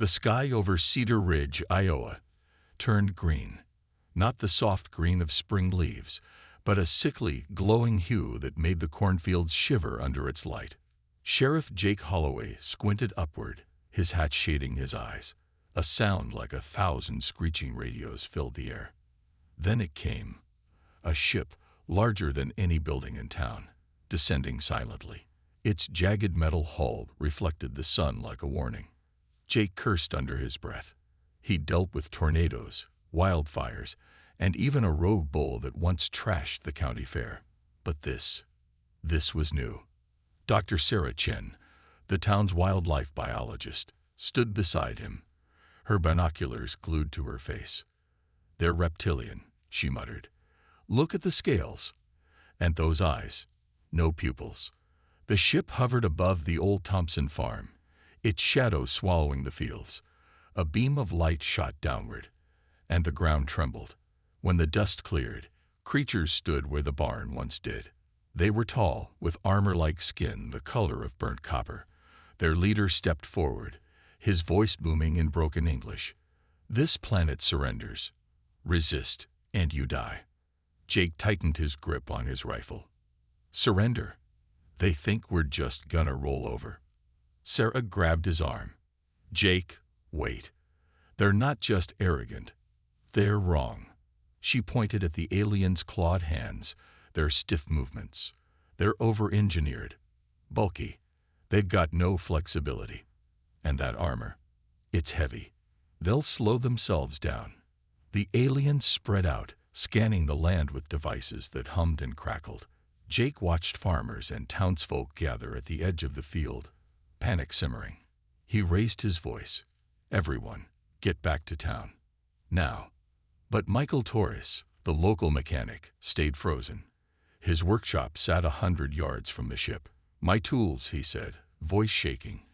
The sky over Cedar Ridge, Iowa, turned green. Not the soft green of spring leaves, but a sickly, glowing hue that made the cornfields shiver under its light. Sheriff Jake Holloway squinted upward, his hat shading his eyes. A sound like 1,000 screeching radios filled the air. Then it came. A ship, larger than any building in town, descending silently. Its jagged metal hull reflected the sun like a warning. Jake cursed under his breath. He'd dealt with tornadoes, wildfires, and even a rogue bull that once trashed the county fair. But this was new. Dr. Sarah Chen, the town's wildlife biologist, stood beside him, her binoculars glued to her face. "They're reptilian," she muttered. "Look at the scales. And those eyes. No pupils." The ship hovered above the old Thompson farm, its shadow swallowing the fields. A beam of light shot downward, and the ground trembled. When the dust cleared, creatures stood where the barn once did. They were tall, with armor-like skin the color of burnt copper. Their leader stepped forward, his voice booming in broken English. "This planet surrenders. Resist, and you die." Jake tightened his grip on his rifle. "Surrender? They think we're just gonna roll over." Sarah grabbed his arm. "Jake, wait. They're not just arrogant. They're wrong." She pointed at the aliens' clawed hands, their stiff movements. "They're over-engineered, bulky. They've got no flexibility. And that armor, it's heavy. They'll slow themselves down." The aliens spread out, scanning the land with devices that hummed and crackled. Jake watched farmers and townsfolk gather at the edge of the field, panic simmering. He raised his voice. "Everyone, get back to town. Now." But Michael Torres, the local mechanic, stayed frozen. His workshop sat 100 yards from the ship. "My tools," he said, voice shaking.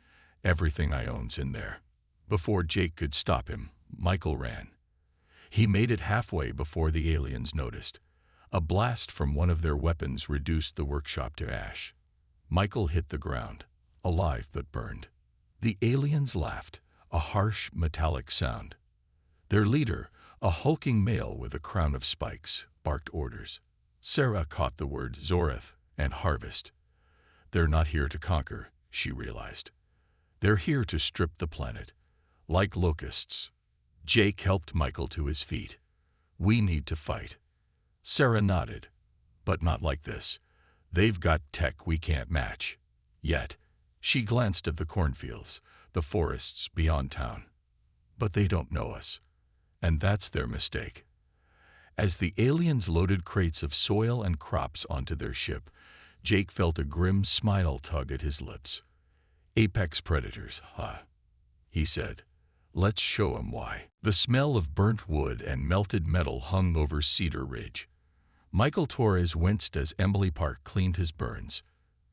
"Everything I own's in there." Before Jake could stop him, Michael ran. He made it halfway before the aliens noticed. A blast from one of their weapons reduced the workshop to ash. Michael hit the ground, alive but burned. The aliens laughed, a harsh, metallic sound. Their leader, a hulking male with a crown of spikes, barked orders. Sarah caught the word Zoreth and harvest. They're not here to conquer, she realized. They're here to strip the planet, like locusts. Jake helped Michael to his feet. "We need to fight." Sarah nodded. "But not like this. They've got tech we can't match. Yet." She glanced at the cornfields, the forests beyond town. "But they don't know us. And that's their mistake." As the aliens loaded crates of soil and crops onto their ship, Jake felt a grim smile tug at his lips. "Apex predators, huh?" he said. "Let's show 'em why." The smell of burnt wood and melted metal hung over Cedar Ridge. Michael Torres winced as Emily Park cleaned his burns.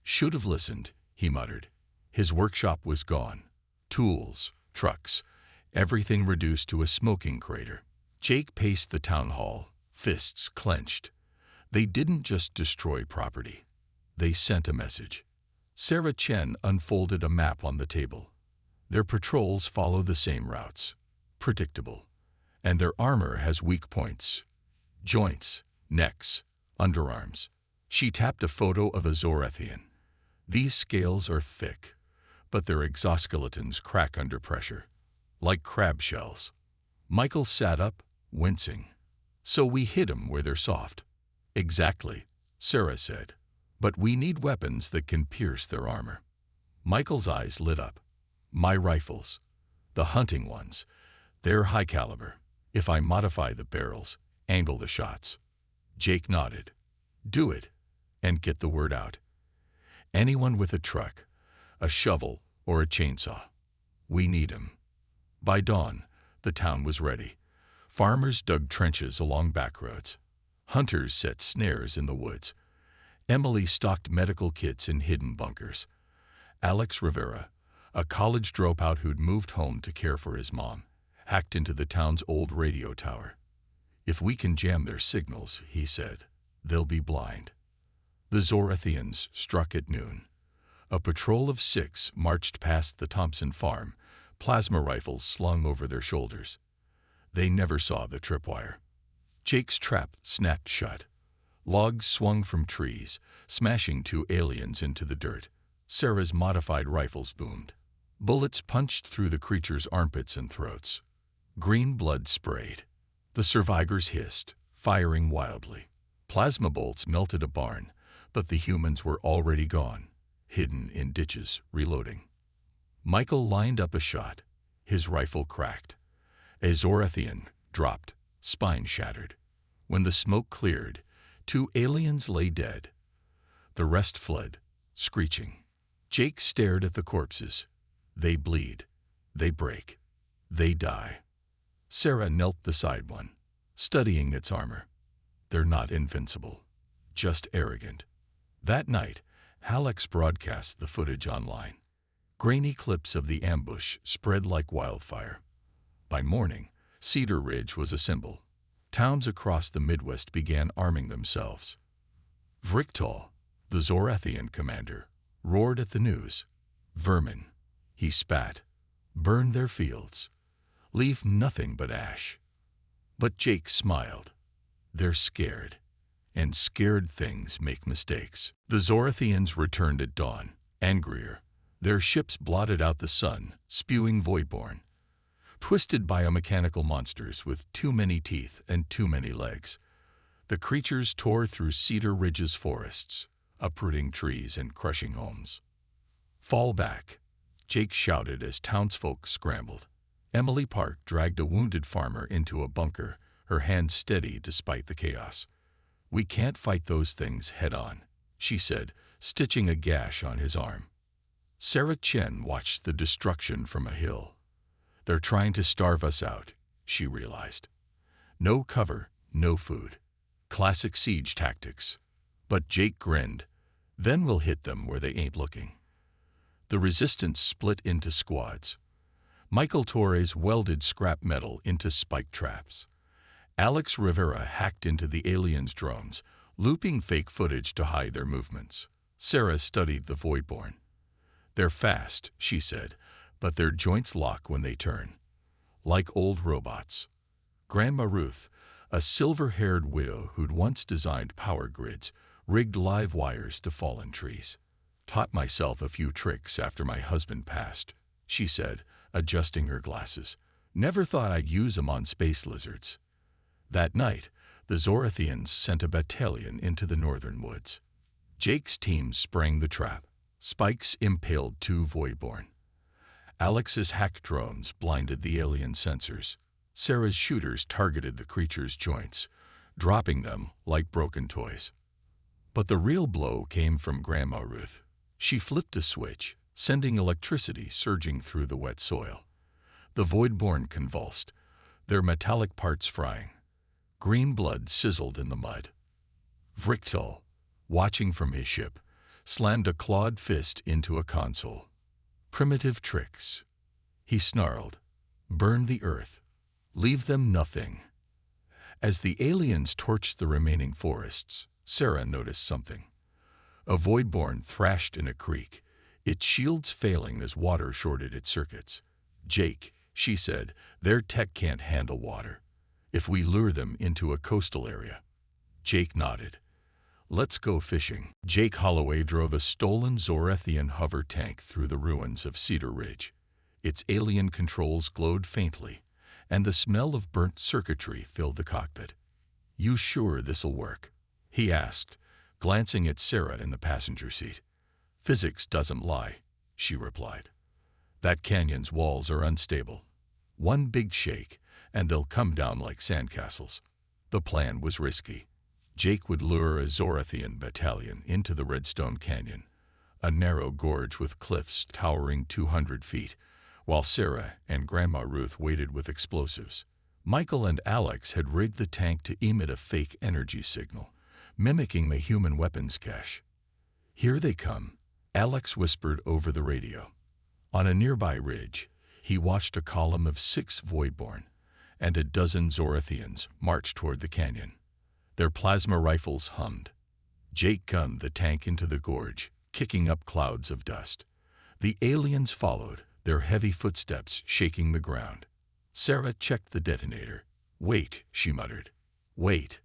"Should have listened," he muttered. His workshop was gone. Tools, trucks, everything reduced to a smoking crater. Jake paced the town hall, fists clenched. They didn't just destroy property. They sent a message. Sarah Chen unfolded a map on the table. "Their patrols follow the same routes. Predictable. And their armor has weak points. Joints, necks, underarms." She tapped a photo of a Zorethian. "These scales are thick, but their exoskeletons crack under pressure, like crab shells." Michael sat up, wincing. "So we hit 'em where they're soft." "Exactly," Sarah said. "But we need weapons that can pierce their armor." Michael's eyes lit up. "My rifles. The hunting ones. They're high caliber. If I modify the barrels, angle the shots." Jake nodded. "Do it, and get the word out. Anyone with a truck, a shovel, or a chainsaw. We need 'em." By dawn, the town was ready. Farmers dug trenches along back roads. Hunters set snares in the woods. Emily stocked medical kits in hidden bunkers. Alex Rivera, a college dropout who'd moved home to care for his mom, hacked into the town's old radio tower. "If we can jam their signals," he said, "they'll be blind." The Zorethians struck at noon. A patrol of 6 marched past the Thompson farm, plasma rifles slung over their shoulders. They never saw the tripwire. Jake's trap snapped shut. Logs swung from trees, smashing two aliens into the dirt. Sarah's modified rifles boomed. Bullets punched through the creatures' armpits and throats. Green blood sprayed. The survivors hissed, firing wildly. Plasma bolts melted a barn, but the humans were already gone, hidden in ditches, reloading. Michael lined up a shot. His rifle cracked. A Zorathian dropped, spine shattered. When the smoke cleared, two aliens lay dead. The rest fled, screeching. Jake stared at the corpses. They bleed. They break. They die. Sarah knelt beside one, studying its armor. They're not invincible, just arrogant. That night, Alex broadcast the footage online. Grainy clips of the ambush spread like wildfire. By morning, Cedar Ridge was a symbol. Towns across the Midwest began arming themselves. Vriktal, the Zorathian commander, roared at the news. Vermin, he spat, burn their fields, leave nothing but ash. But Jake smiled. They're scared, and scared things make mistakes. The Zorathians returned at dawn, angrier. Their ships blotted out the sun, spewing voidborn. Twisted biomechanical monsters with too many teeth and too many legs. The creatures tore through Cedar Ridge's forests, uprooting trees and crushing homes. Fall back, Jake shouted as townsfolk scrambled. Emily Park dragged a wounded farmer into a bunker, her hands steady despite the chaos. We can't fight those things head-on, she said, stitching a gash on his arm. Sarah Chen watched the destruction from a hill. They're trying to starve us out, she realized. No cover, no food. Classic siege tactics. But Jake grinned. Then we'll hit them where they ain't looking. The resistance split into squads. Michael Torres welded scrap metal into spike traps. Alex Rivera hacked into the aliens' drones, looping fake footage to hide their movements. Sarah studied the Voidborn. They're fast, she said, but their joints lock when they turn. Like old robots. Grandma Ruth, a silver-haired widow who'd once designed power grids, rigged live wires to fallen trees. Taught myself a few tricks after my husband passed, she said, adjusting her glasses. Never thought I'd use them on space lizards. That night, the Zorathians sent a battalion into the northern woods. Jake's team sprang the trap. Spikes impaled two Voidborn. Alex's hack drones blinded the alien sensors. Sarah's shooters targeted the creature's joints, dropping them like broken toys. But the real blow came from Grandma Ruth. She flipped a switch, sending electricity surging through the wet soil. The Voidborn convulsed, their metallic parts frying. Green blood sizzled in the mud. Vriktal, watching from his ship, slammed a clawed fist into a console. Primitive tricks. He snarled. Burn the earth. Leave them nothing. As the aliens torched the remaining forests, Sarah noticed something. A Voidborn thrashed in a creek, its shields failing as water shorted its circuits. Jake, she said, their tech can't handle water. If we lure them into a coastal area. Jake nodded. Let's go fishing. Jake Holloway drove a stolen Zorathian hover tank through the ruins of Cedar Ridge. Its alien controls glowed faintly, and the smell of burnt circuitry filled the cockpit. You sure this'll work? He asked, glancing at Sarah in the passenger seat. Physics doesn't lie, she replied. That canyon's walls are unstable. One big shake, and they'll come down like sandcastles. The plan was risky. Jake would lure a Zorathian battalion into the Redstone Canyon, a narrow gorge with cliffs towering 200 feet, while Sarah and Grandma Ruth waited with explosives. Michael and Alex had rigged the tank to emit a fake energy signal, mimicking the human weapons cache. Here they come, Alex whispered over the radio. On a nearby ridge, he watched a column of 6 Voidborn, and a dozen Zorathians march toward the canyon. Their plasma rifles hummed. Jake gunned the tank into the gorge, kicking up clouds of dust. The aliens followed, their heavy footsteps shaking the ground. Sarah checked the detonator. "Wait," she muttered. "Wait."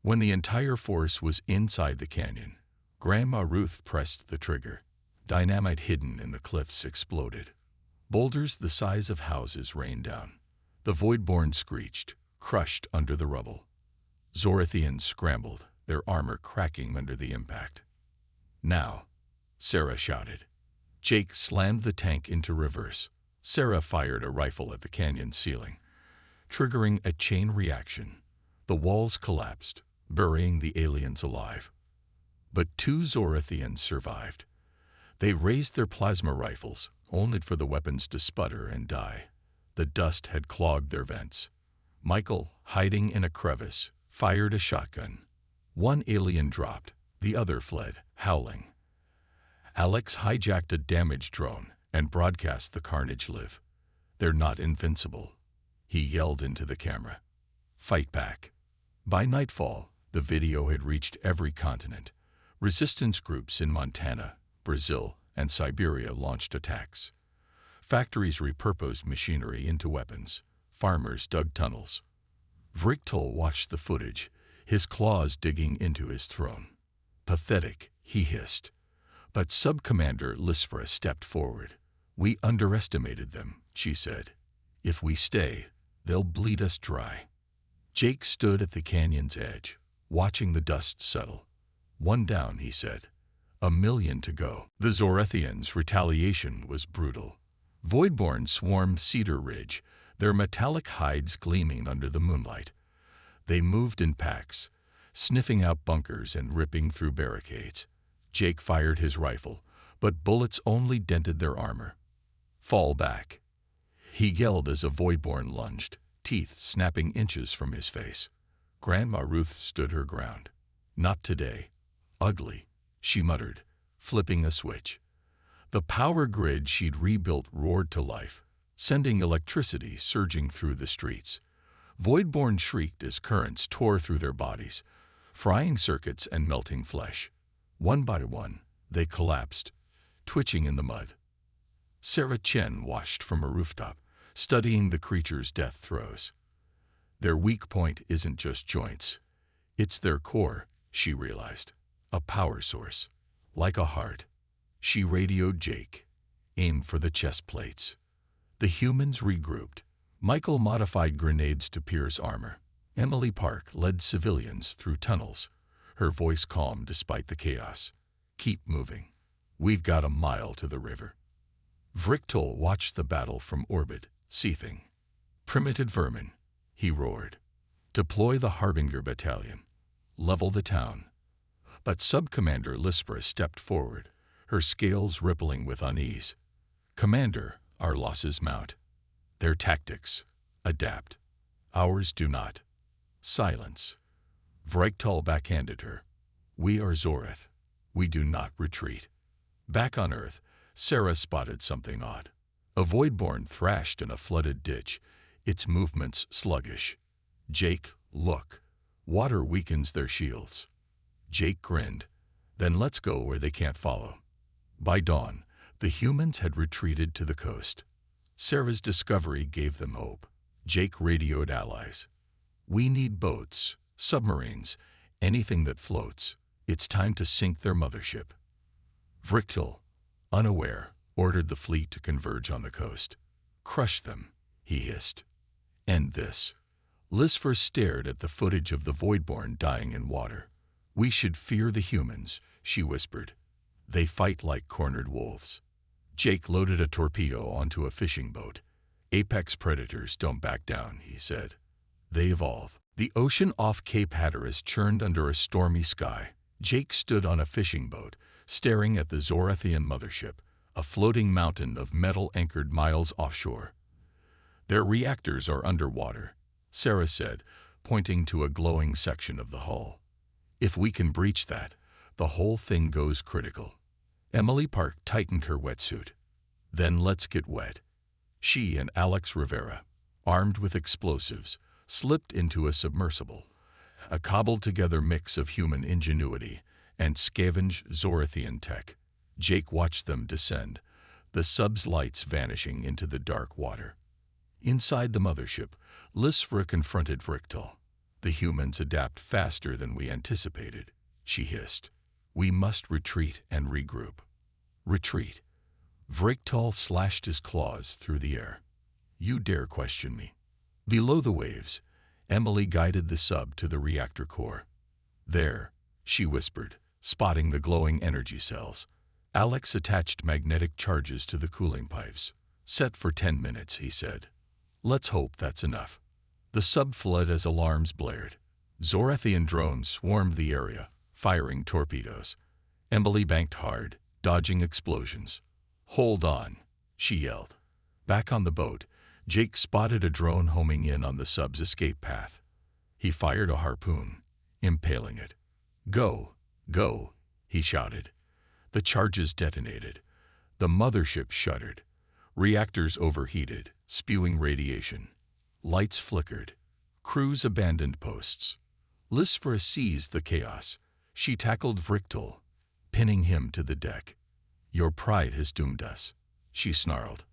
When the entire force was inside the canyon, Grandma Ruth pressed the trigger. Dynamite hidden in the cliffs exploded. Boulders the size of houses rained down. The Voidborn screeched, crushed under the rubble. Zorathians scrambled, their armor cracking under the impact. "Now," Sarah shouted. Jake slammed the tank into reverse. Sarah fired a rifle at the canyon ceiling, triggering a chain reaction. The walls collapsed, burying the aliens alive. But 2 Zorathians survived. They raised their plasma rifles, only for the weapons to sputter and die. The dust had clogged their vents. Michael, hiding in a crevice, fired a shotgun. 1 alien dropped, the other fled, howling. Alex hijacked a damaged drone and broadcast the carnage live. "They're not invincible," he yelled into the camera. "Fight back." By nightfall, the video had reached every continent. Resistance groups in Montana, Brazil, and Siberia launched attacks. Factories repurposed machinery into weapons. Farmers dug tunnels. Vriktul watched the footage, his claws digging into his throne. "Pathetic," he hissed. But Sub-Commander Lispra stepped forward. "We underestimated them," she said. "If we stay, they'll bleed us dry." Jake stood at the canyon's edge, watching the dust settle. "1 down," he said. "1 million to go." The Zorathians' retaliation was brutal. Voidborn swarmed Cedar Ridge, their metallic hides gleaming under the moonlight. They moved in packs, sniffing out bunkers and ripping through barricades. Jake fired his rifle, but bullets only dented their armor. "Fall back," he yelled as a Voidborn lunged, teeth snapping inches from his face. Grandma Ruth stood her ground. "Not today." "Ugly," she muttered, flipping a switch. The power grid she'd rebuilt roared to life, sending electricity surging through the streets. Voidborn shrieked as currents tore through their bodies, frying circuits and melting flesh. 1 by 1, they collapsed, twitching in the mud. Sarah Chen watched from a rooftop, studying the creatures' death throes. "Their weak point isn't just joints. It's their core," she realized. "A power source, like a heart." She radioed Jake, aimed for the chest plates. The humans regrouped. Michael modified grenades to pierce armor. Emily Park led civilians through tunnels, her voice calm despite the chaos. "Keep moving. We've got a mile to the river." Vriktul watched the battle from orbit, seething. "Primitive vermin," he roared. "Deploy the Harbinger Battalion. Level the town." But Sub-Commander Lispra stepped forward, her scales rippling with unease. "Commander, our losses mount. Their tactics adapt. Ours do not." Silence. Vriktul backhanded her. "We are Zorath. We do not retreat." Back on Earth, Sarah spotted something odd. A Voidborn thrashed in a flooded ditch, its movements sluggish. "Jake, look. Water weakens their shields." Jake grinned. "Then let's go where they can't follow." By dawn, the humans had retreated to the coast. Sarah's discovery gave them hope. Jake radioed allies. "We need boats, submarines, anything that floats. It's time to sink their mothership." Vriktul, unaware, ordered the fleet to converge on the coast. "Crush them," he hissed. "End this." Lispra stared at the footage of the Voidborn dying in water. "We should fear the humans," she whispered. "They fight like cornered wolves." Jake loaded a torpedo onto a fishing boat. "Apex predators don't back down," he said. "They evolve." The ocean off Cape Hatteras churned under a stormy sky. Jake stood on a fishing boat, staring at the Zorathian mothership, a floating mountain of metal anchored miles offshore. "Their reactors are underwater," Sarah said, pointing to a glowing section of the hull. "If we can breach that, the whole thing goes critical." Emily Park tightened her wetsuit. "Then let's get wet." She and Alex Rivera, armed with explosives, slipped into a submersible, a cobbled-together mix of human ingenuity and scavenged Zorathian tech. Jake watched them descend, the sub's lights vanishing into the dark water. Inside the mothership, Lysfra confronted Vriktal. "The humans adapt faster than we anticipated," she hissed. "We must retreat and regroup." "Retreat?" Vriktal slashed his claws through the air. "You dare question me?" Below the waves, Emily guided the sub to the reactor core. "There," she whispered, spotting the glowing energy cells. Alex attached magnetic charges to the cooling pipes. "Set for 10 minutes," he said. "Let's hope that's enough." The sub fled as alarms blared. Zorathian drones swarmed the area, firing torpedoes. Emily banked hard, dodging explosions. "Hold on," she yelled. Back on the boat, Jake spotted a drone homing in on the sub's escape path. He fired a harpoon, impaling it. "Go, go," he shouted. The charges detonated. The mothership shuddered. Reactors overheated, spewing radiation. Lights flickered. Crews abandoned posts. Lysfra seized the chaos. She tackled Vriktal, pinning him to the deck. "Your pride has doomed us," she snarled.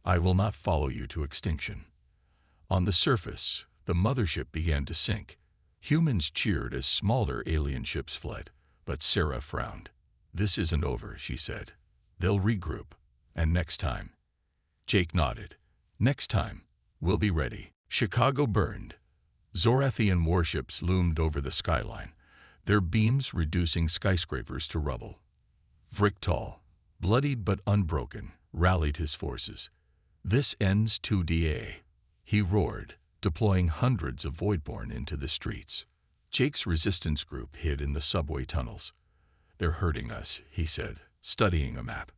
"I will not follow you to extinction." On the surface, the mothership began to sink. Humans cheered as smaller alien ships fled, but Sarah frowned. "This isn't over," she said. "They'll regroup, and next time—" Jake nodded. "Next time, we'll be ready." Chicago burned. Zorathian warships loomed over the skyline, their beams reducing skyscrapers to rubble. Vriktal, bloodied but unbroken, rallied his forces. "This ends 2DA," he roared, deploying hundreds of Voidborn into the streets. Jake's resistance group hid in the subway tunnels. "They're hurting us," he said, studying a map.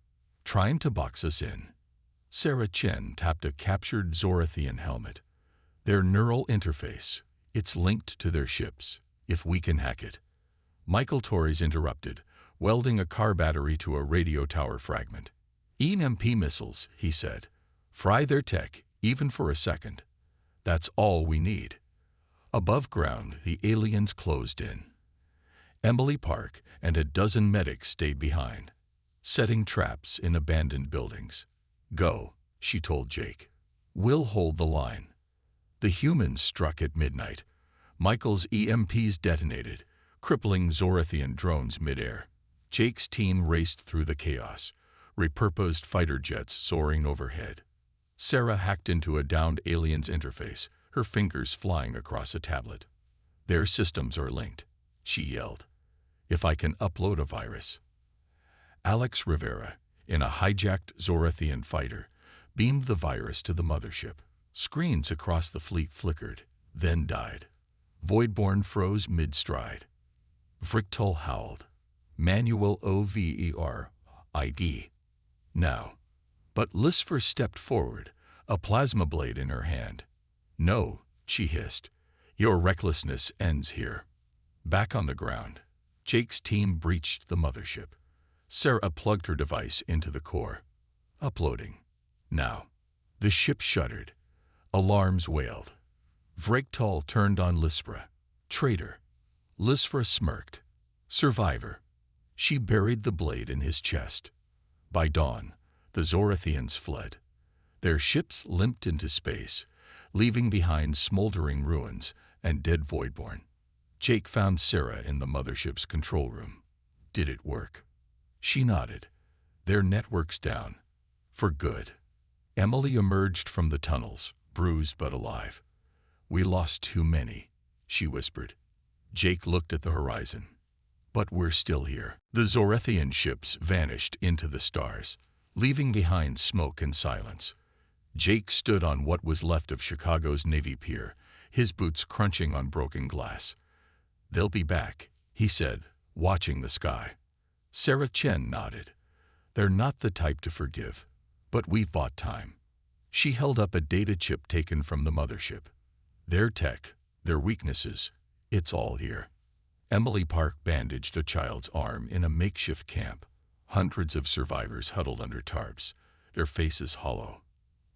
"Trying to box us in." Sarah Chen tapped a captured Zorathian helmet. "Their neural interface. It's linked to their ships, if we can hack it." Michael Torres interrupted, welding a car battery to a radio tower fragment. "EMP missiles," he said. "Fry their tech, even for a second. That's all we need." Above ground, the aliens closed in. Emily Park and a dozen medics stayed behind, setting traps in abandoned buildings. "Go," she told Jake. "We'll hold the line." The humans struck at midnight. Michael's EMPs detonated, crippling Zorathian drones midair. Jake's team raced through the chaos, repurposed fighter jets soaring overhead. Sarah hacked into a downed alien's interface, her fingers flying across a tablet. "Their systems are linked," she yelled. "If I can upload a virus." Alex Rivera, in a hijacked Zorathian fighter, beamed the virus to the mothership. Screens across the fleet flickered, then died. Voidborn froze mid-stride. Vriktal howled. "Manual OVER ID. Now." But Lysfra stepped forward, a plasma blade in her hand. "No," she hissed. "Your recklessness ends here." Back on the ground, Jake's team breached the mothership. Sarah plugged her device into the core. "Uploading. Now." The ship shuddered. Alarms wailed. Vriktal turned on Lysfra. "Traitor." Lysfra smirked. "Survivor." She buried the blade in his chest. By dawn, the Zorathians fled. Their ships limped into space, leaving behind smoldering ruins and dead Voidborn. Jake found Sarah in the mothership's control room. "Did it work?" She nodded. "Their network's down. For good." Emily emerged from the tunnels, bruised but alive. "We lost too many," she whispered. Jake looked at the horizon. "But we're still here." The Zorathian ships vanished into the stars, leaving behind smoke and silence. Jake stood on what was left of Chicago's Navy Pier, his boots crunching on broken glass. "They'll be back," he said, watching the sky. Sarah Chen nodded. "They're not the type to forgive, but we've bought time." She held up a data chip taken from the mothership. "Their tech, their weaknesses, it's all here." Emily Park bandaged a child's arm in a makeshift camp. Hundreds of survivors huddled under tarps, their faces hollow.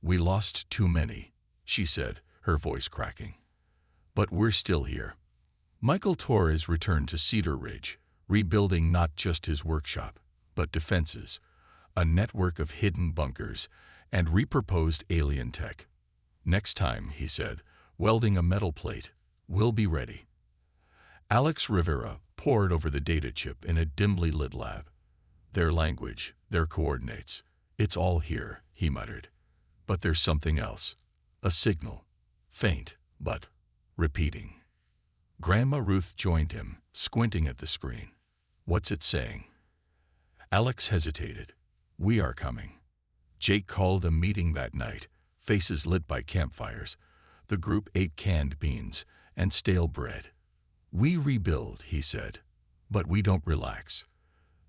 "We lost too many," she said, her voice cracking. "But we're still here." Michael Torres returned to Cedar Ridge, rebuilding not just his workshop, but defenses. a network of hidden bunkers, and repurposed alien tech. Next time, he said, welding a metal plate, we'll be ready. Alex Rivera pored over the data chip in a dimly lit lab. Their language, their coordinates, it's all here, he muttered. But there's something else. A signal. Faint, but repeating. Grandma Ruth joined him, squinting at the screen. What's it saying? Alex hesitated. We are coming. Jake called a meeting that night, faces lit by campfires. The group ate canned beans and stale bread. We rebuild, he said, but we don't relax.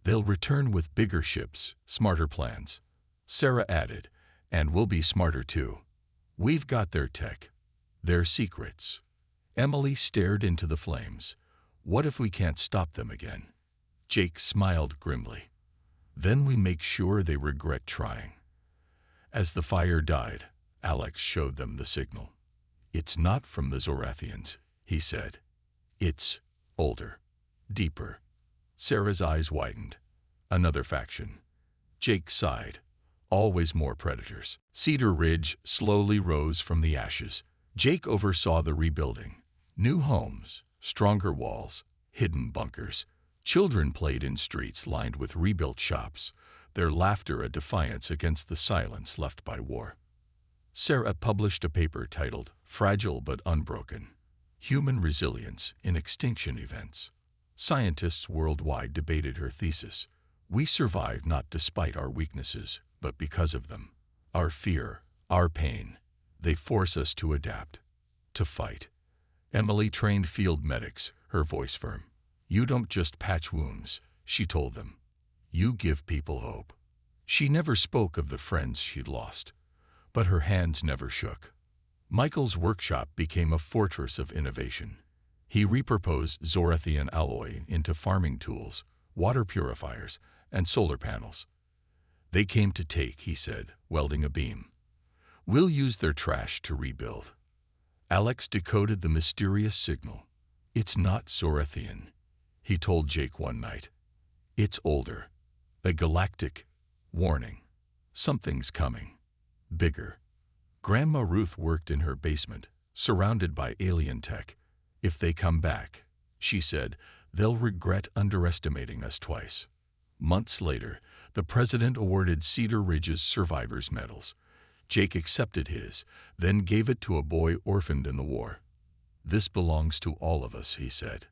They'll return with bigger ships, smarter plans. Sarah added, and we'll be smarter too. We've got their tech, their secrets. Emily stared into the flames. What if we can't stop them again? Jake smiled grimly. Then we make sure they regret trying. As the fire died, Alex showed them the signal. It's not from the Zorathians, he said. It's older, deeper. Sarah's eyes widened. Another faction. Jake sighed. Always more predators. Cedar Ridge slowly rose from the ashes. Jake oversaw the rebuilding. New homes, stronger walls, hidden bunkers. Children played in streets lined with rebuilt shops, their laughter a defiance against the silence left by war. Sarah published a paper titled Fragile but Unbroken: Human Resilience in Extinction Events. Scientists worldwide debated her thesis. We survive not despite our weaknesses, but because of them. Our fear, our pain, they force us to adapt, to fight. Emily trained field medics, her voice firm. You don't just patch wounds, she told them. You give people hope. She never spoke of the friends she'd lost, but her hands never shook. Michael's workshop became a fortress of innovation. He repurposed Zorathian alloy into farming tools, water purifiers, and solar panels. They came to take, he said, welding a beam. We'll use their trash to rebuild. Alex decoded the mysterious signal. It's not Zorathian, he told Jake one night. It's older. A galactic warning. Something's coming. Bigger. Grandma Ruth worked in her basement, surrounded by alien tech. If they come back, she said, they'll regret underestimating us twice. Months later, the president awarded Cedar Ridge's survivors medals. Jake accepted his, then gave it to a boy orphaned in the war. This belongs to all of us, he said.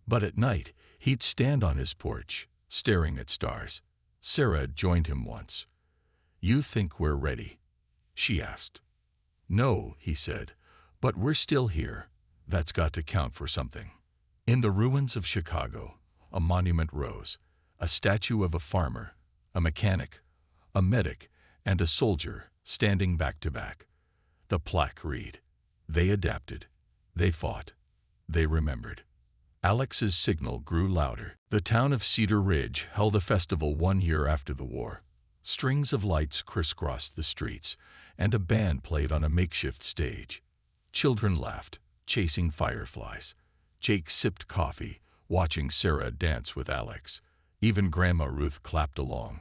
But at night, he'd stand on his porch, staring at stars. Sarah joined him once. You think we're ready? She asked. No, he said, but we're still here. That's got to count for something. In the ruins of Chicago, a monument rose, a statue of a farmer, a mechanic, a medic, and a soldier standing back to back. The plaque read, they adapted, they fought, they remembered. Alex's signal grew louder. The town of Cedar Ridge held a festival 1 year after the war. Strings of lights crisscrossed the streets, and a band played on a makeshift stage. Children laughed, chasing fireflies. Jake sipped coffee, watching Sarah dance with Alex. Even Grandma Ruth clapped along,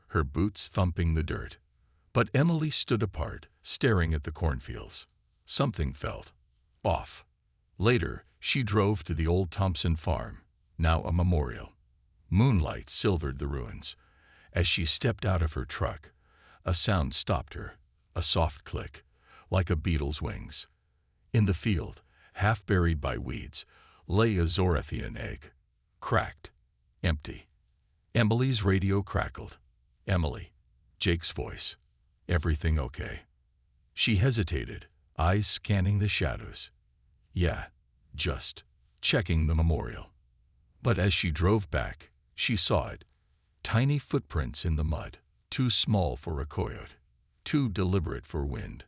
her boots thumping the dirt. But Emily stood apart, staring at the cornfields. Something felt off. Later, she drove to the old Thompson farm, now a memorial. Moonlight silvered the ruins. As she stepped out of her truck, a sound stopped her, a soft click, like a beetle's wings. In the field, half buried by weeds, lay a Zorathian egg, cracked, empty. Emily's radio crackled. Emily, Jake's voice. Everything okay? She hesitated, eyes scanning the shadows. Yeah, just checking the memorial. But as she drove back, she saw it. Tiny footprints in the mud, too small for a coyote, too deliberate for wind.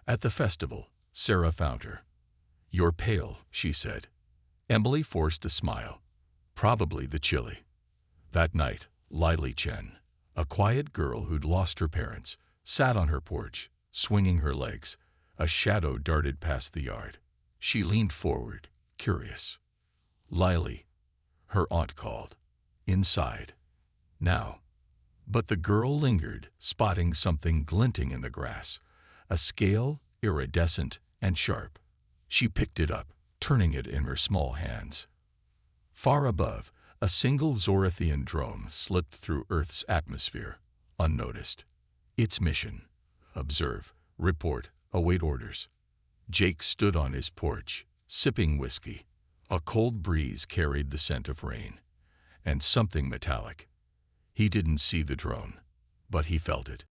At the festival, Sarah found her. You're pale, she said. Emily forced a smile. Probably the chili. That night, Lily Chen, a quiet girl who'd lost her parents, sat on her porch, swinging her legs. A shadow darted past the yard. She leaned forward, curious. Lily, her aunt called. Inside. Now. But the girl lingered, spotting something glinting in the grass, a scale, iridescent and sharp. She picked it up, turning it in her small hands. Far above, a single Zorathian drone slipped through Earth's atmosphere, unnoticed. Its mission: observe, report, await orders. Jake stood on his porch, sipping whiskey. A cold breeze carried the scent of rain, and something metallic. He didn't see the drone, but he felt it.